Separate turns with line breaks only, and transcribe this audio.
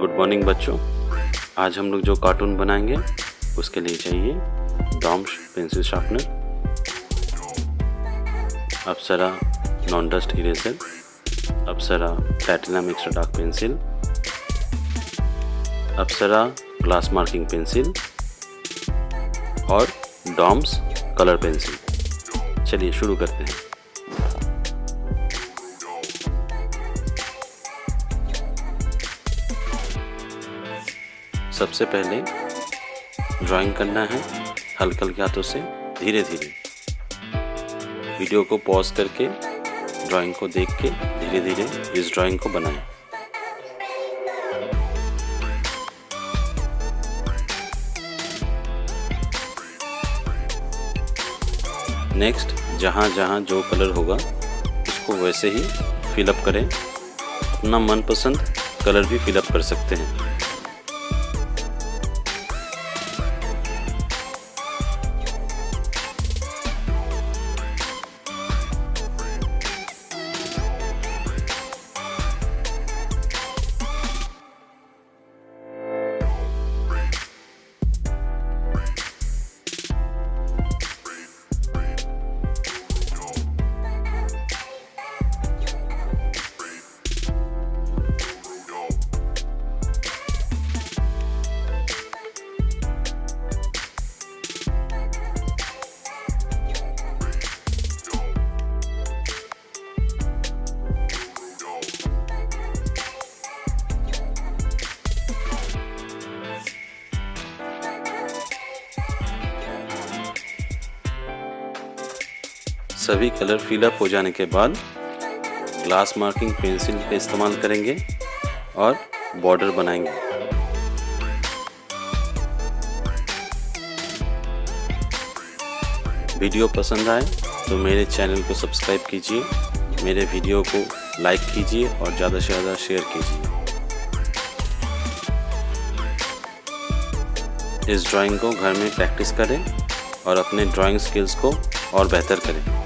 Good morning बच्चों। आज हम लोग जो कार्टून बनाएंगे उसके लिए चाहिए डॉम्स पेंसिल शार्पनर, अप्सरा नॉन डस्ट इरेजर, अप्सरा प्लैटिनम एक्स्ट्रा डार्क पेंसिल, अप्सरा ग्लास मार्किंग पेंसिल और डॉम्स कलर पेंसिल। चलिए शुरू करते हैं। सबसे पहले ड्राइंग करना है हल्के हल्के हाथों से, धीरे धीरे। वीडियो को पॉज करके ड्राइंग को देख के धीरे धीरे इस ड्राइंग को बनाएं। नेक्स्ट जहाँ जहाँ जो कलर होगा उसको वैसे ही फिलअप करें। अपना मनपसंद कलर भी फिलअप कर सकते हैं। सभी कलर फिलअप हो जाने के बाद ग्लास मार्किंग पेंसिल का इस्तेमाल करेंगे और बॉर्डर बनाएंगे। वीडियो पसंद आए तो मेरे चैनल को सब्सक्राइब कीजिए, मेरे वीडियो को लाइक कीजिए और ज़्यादा से ज़्यादा शेयर कीजिए। इस ड्राइंग को घर में प्रैक्टिस करें और अपने ड्राइंग स्किल्स को और बेहतर करें।